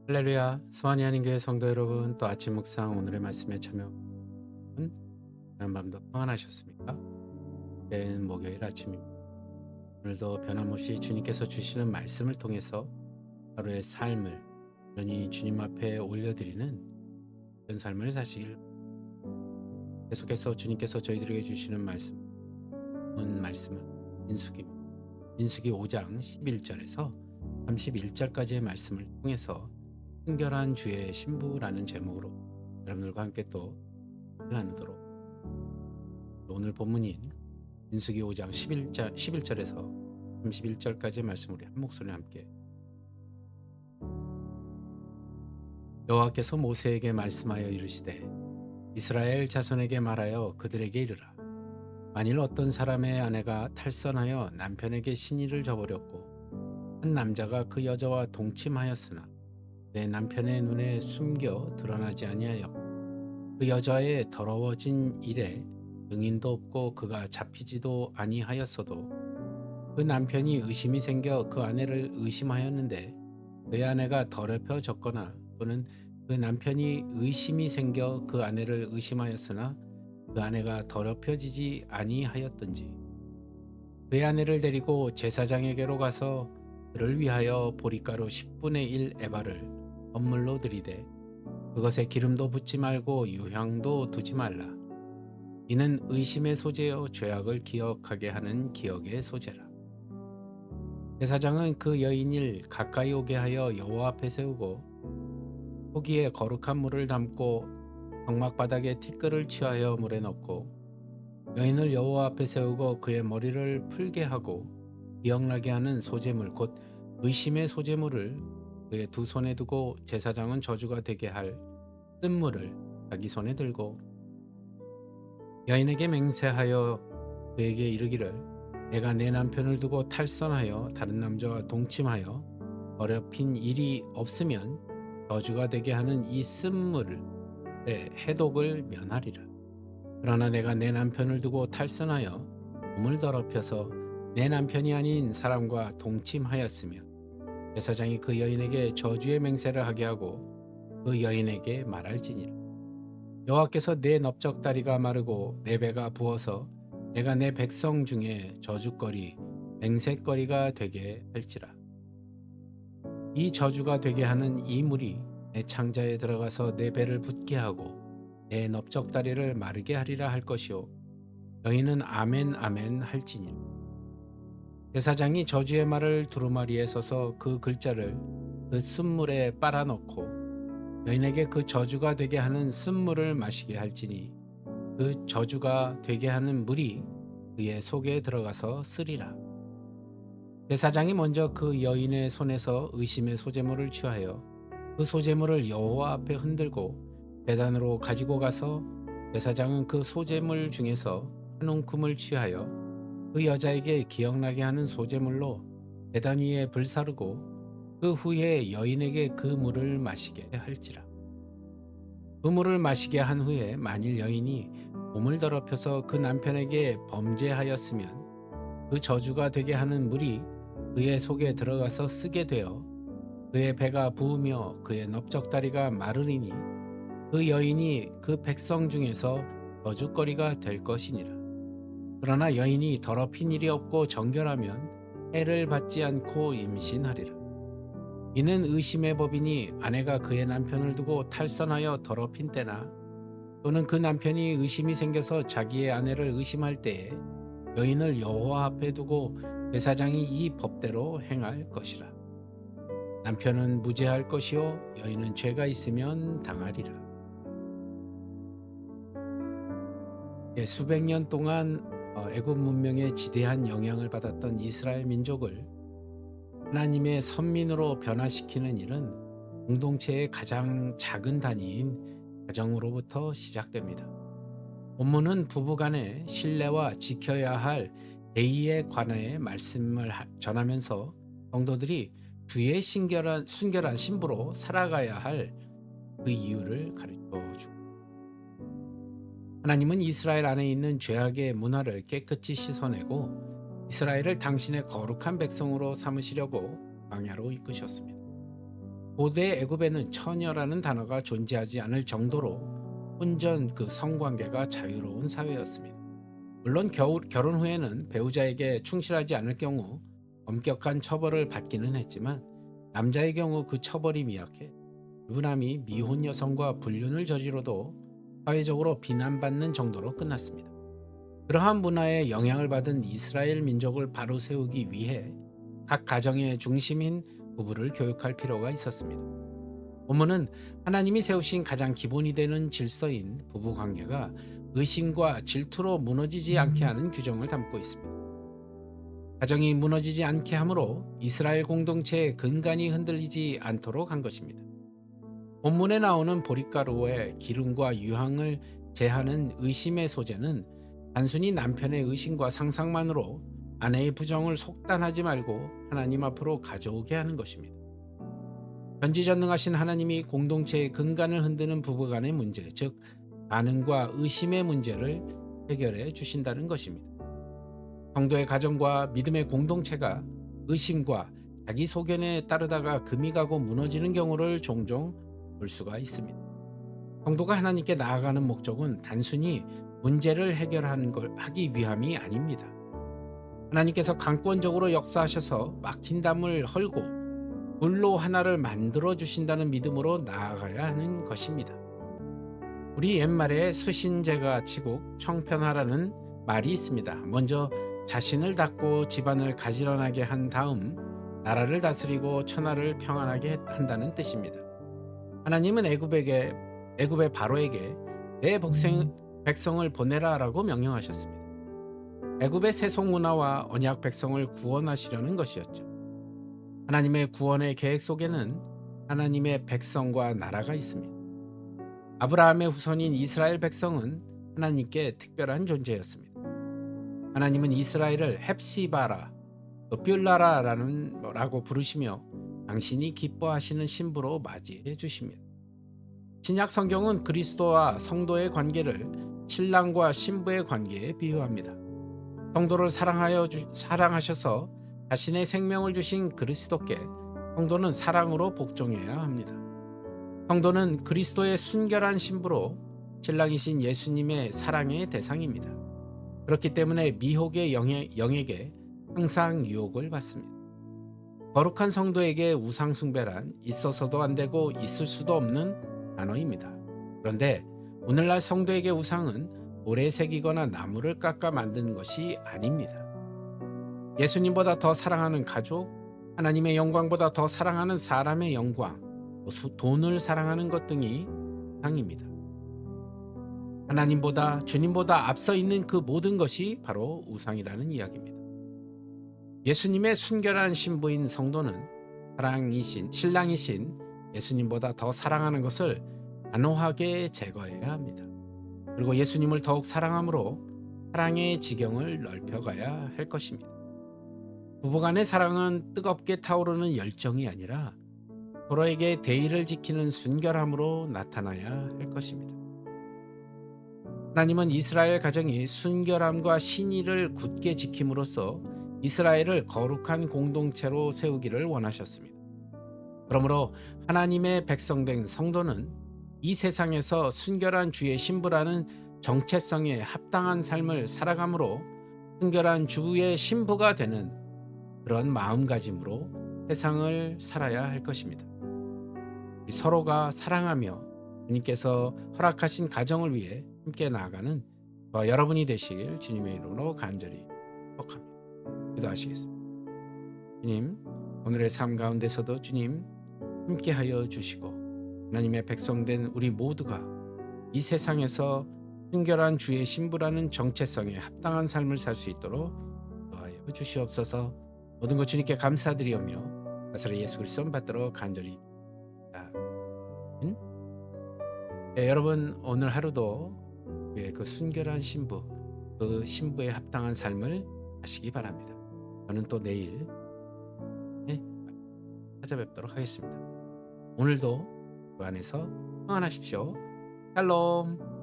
할렐루야, 수완이 하나님교회 성도 여러분, 또 아침 묵상 오늘의 말씀에 참여. 지난 밤도 평안하셨습니까? 내일은 목요일 아침입니다. 오늘도 변함없이 주님께서 주시는 말씀을 통해서 하루의 삶을 여전히 주님 앞에 올려드리는 그런 삶을 사시길. 계속해서 주님께서 저희들에게 주시는 말씀은 민수기입니다. 민수기 5장 11절에서 31절까지의 말씀을 통해서 순결한 주의 신부라는 제목으로 여러분들과 함께 또 나누도록. 오늘 본문인 민수기 5장 11절에서 31절까지의 말씀 우리 한 목소리로 함께. 여호와께서 모세에게 말씀하여 이르시되 이스라엘 자손에게 말하여 그들에게 이르라. 만일 어떤 사람의 아내가 탈선하여 남편에게 신의를 저버렸고 한 남자가 그 여자와 동침하였으나 내 남편의 눈에 숨겨 드러나지 아니하여 그 여자의 더러워진 일에 증인도 없고 그가 잡히지도 아니하였어도 그 남편이 의심이 생겨 그 아내를 의심하였는데 그의 아내가 더럽혀졌거나 또는 그 남편이 의심이 생겨 그 아내를 의심하였으나 그 아내가 더럽혀지지 아니하였든지 그의 아내를 데리고 제사장에게로 가서 그를 위하여 보리가루 10분의 1 에바를 헌물로 드리되 그것에 기름도 붓지 말고 유향도 두지 말라. 이는 의심의 소재요 죄악을 기억하게 하는 기억의 소재라. 제사장은 그 여인을 가까이 오게 하여 여호와 앞에 세우고 호기에 거룩한 물을 담고 방막바닥에 티끌을 취하여 물에 넣고 여인을 여호와 앞에 세우고 그의 머리를 풀게 하고 기억나게 하는 소재물 곧 의심의 소재물을 그의 두 손에 두고 제사장은 저주가 되게 할 쓴물을 자기 손에 들고 여인에게 맹세하여 그에게 이르기를 내가 내 남편을 두고 탈선하여 다른 남자와 동침하여 더럽힌 일이 없으면 저주가 되게 하는 이 쓴물을 내 해독을 면하리라. 그러나 내가 내 남편을 두고 탈선하여 몸을 더럽혀서 내 남편이 아닌 사람과 동침하였으며 제사장이 그 여인에게 저주의 맹세를 하게 하고 그 여인에게 말할지니라. 여호와께서 내 넓적다리가 마르고 내 배가 부어서 내가 내 백성 중에 저주거리 맹세거리가 되게 할지라. 이 저주가 되게 하는 이 물이 내 창자에 들어가서 내 배를 붓게 하고 내 넓적다리를 마르게 하리라 할 것이요 여인은 아멘 아멘 할지니라. 제사장이 저주의 말을 두루마리에 서서 그 글자를 그 쓴물에 빨아넣고 여인에게 그 저주가 되게 하는 쓴물을 마시게 할지니 그 저주가 되게 하는 물이 그의 속에 들어가서 쓰리라. 제사장이 먼저 그 여인의 손에서 의심의 소재물을 취하여 그 소재물을 여호와 앞에 흔들고 제단으로 가지고 가서 제사장은 그 소재물 중에서 한 움큼을 취하여 그 여자에게 기억나게 하는 소재물로 제단 위에 불사르고 그 후에 여인에게 그 물을 마시게 할지라. 그 물을 마시게 한 후에 만일 여인이 몸을 더럽혀서 그 남편에게 범죄하였으면 그 저주가 되게 하는 물이 그의 속에 들어가서 쓰게 되어 그의 배가 부으며 그의 넓적다리가 마르리니 그 여인이 그 백성 중에서 저주거리가 될 것이니라. 그러나 여인이 더럽힌 일이 없고 정결하면 해를 받지 않고 임신하리라. 이는 의심의 법이니 아내가 그의 남편을 두고 탈선하여 더럽힌 때나 또는 그 남편이 의심이 생겨서 자기의 아내를 의심할 때에 여인을 여호와 앞에 두고 제사장이 이 법대로 행할 것이라. 남편은 무죄할 것이요 여인은 죄가 있으면 당하리라. 수백 년 동안 애굽 문명에 지대한 영향을 받았던 이스라엘 민족을 하나님의 선민으로 변화시키는 일은 공동체의 가장 작은 단위인 가정으로부터 시작됩니다. 본문은 부부간의 신뢰와 지켜야 할 예의에 관해 말씀을 전하면서 성도들이 주의 순결한 신부로 살아가야 할 그 이유를 가르쳐 주고, 하나님은 이스라엘 안에 있는 죄악의 문화를 깨끗이 씻어내고 이스라엘을 당신의 거룩한 백성으로 삼으시려고 광야로 이끄셨습니다. 고대 애굽에는 처녀라는 단어가 존재하지 않을 정도로 혼전 그 성관계가 자유로운 사회였습니다. 물론 결혼 후에는 배우자에게 충실하지 않을 경우 엄격한 처벌을 받기는 했지만 남자의 경우 그 처벌이 미약해 유부남이 미혼 여성과 불륜을 저지러도 사회적으로 비난받는 정도로 끝났습니다. 그러한 문화에 영향을 받은 이스라엘 민족을 바로 세우기 위해 각 가정의 중심인 부부를 교육할 필요가 있었습니다. 본문은 하나님이 세우신 가장 기본이 되는 질서인 부부 관계가 의심과 질투로 무너지지 않게 하는 규정을 담고 있습니다. 가정이 무너지지 않게 함으로 이스라엘 공동체의 근간이 흔들리지 않도록 한 것입니다. 본문에 나오는 보릿가루의 기름과 유황을 제하는 의심의 소재는 단순히 남편의 의심과 상상만으로 아내의 부정을 속단하지 말고 하나님 앞으로 가져오게 하는 것입니다. 전지전능하신 하나님이 공동체의 근간을 흔드는 부부간의 문제, 즉 반응과 의심의 문제를 해결해 주신다는 것입니다. 성도의 가정과 믿음의 공동체가 의심과 자기 소견에 따르다가 금이 가고 무너지는 경우를 종종 볼 수가 있습니다. 성도가 하나님께 나아가는 목적은 단순히 문제를 하기 위함이 아닙니다. 하나님께서 강권적으로 역사하셔서 막힌 담을 헐고 불로 하나를 만들어 주신다는 믿음으로 나아가야 하는 것입니다. 우리 옛말에 수신제가 치국 청편하라는 말이 있습니다. 먼저 자신을 닦고 집안을 가지런하게 한 다음 나라를 다스리고 천하를 평안하게 한다는 뜻입니다. 하나님은 애굽의 바로에게 내 백성을 보내라라고 명령하셨습니다. 애굽의 세속 문화와 언약 백성을 구원하시려는 것이었죠. 하나님의 구원의 계획 속에는 하나님의 백성과 나라가 있습니다. 아브라함의 후손인 이스라엘 백성은 하나님께 특별한 존재였습니다. 하나님은 이스라엘을 헵시바라, 뷸라라라고 부르시며 당신이 기뻐하시는 신부로 맞이해 주십니다. 신약 성경은 그리스도와 성도의 관계를 신랑과 신부의 관계에 비유합니다. 성도를 사랑하셔서 자신의 생명을 주신 그리스도께 성도는 사랑으로 복종해야 합니다. 성도는 그리스도의 순결한 신부로 신랑이신 예수님의 사랑의 대상입니다. 그렇기 때문에 미혹의 영에게 항상 유혹을 받습니다. 거룩한 성도에게 우상 숭배란 있어서도 안 되고 있을 수도 없는 단어입니다. 그런데 오늘날 성도에게 우상은 돌에 새기거나 나무를 깎아 만드는 것이 아닙니다. 예수님보다 더 사랑하는 가족, 하나님의 영광보다 더 사랑하는 사람의 영광, 돈을 사랑하는 것 등이 우상입니다. 하나님보다 주님보다 앞서 있는 그 모든 것이 바로 우상이라는 이야기입니다. 예수님의 순결한 신부인 성도는 신랑이신 예수님보다 더 사랑하는 것을 단호하게 제거해야 합니다. 그리고 예수님을 더욱 사랑함으로 사랑의 지경을 넓혀가야 할 것입니다. 부부간의 사랑은 뜨겁게 타오르는 열정이 아니라 서로에게 대의를 지키는 순결함으로 나타나야 할 것입니다. 하나님은 이스라엘 가정이 순결함과 신의를 굳게 지킴으로써 이스라엘을 거룩한 공동체로 세우기를 원하셨습니다. 그러므로 하나님의 백성된 성도는 이 세상에서 순결한 주의 신부라는 정체성에 합당한 삶을 살아감으로 순결한 주의 신부가 되는 그런 마음가짐으로 세상을 살아야 할 것입니다. 서로가 사랑하며 주님께서 허락하신 가정을 위해 함께 나아가는 저와 여러분이 되시길 주님의 이름으로 간절히 축복합니다. 기도하시겠습니다. 주님, 오늘의 삶 가운데서도 주님 함께하여 주시고 하나님의 백성된 우리 모두가 이 세상에서 순결한 주의 신부라는 정체성에 합당한 삶을 살 수 있도록 도와여 주시옵소서. 모든 것 주님께 감사드리오며 나사렛 예수 그리스도 받들어 간절히 네, 여러분 오늘 하루도 그 순결한 신부, 그 신부에 합당한 삶을 하시기 바랍니다. 저는 또 내일 찾아뵙도록 하겠습니다. 오늘도 그 안에서 평안하십시오. 샬롬.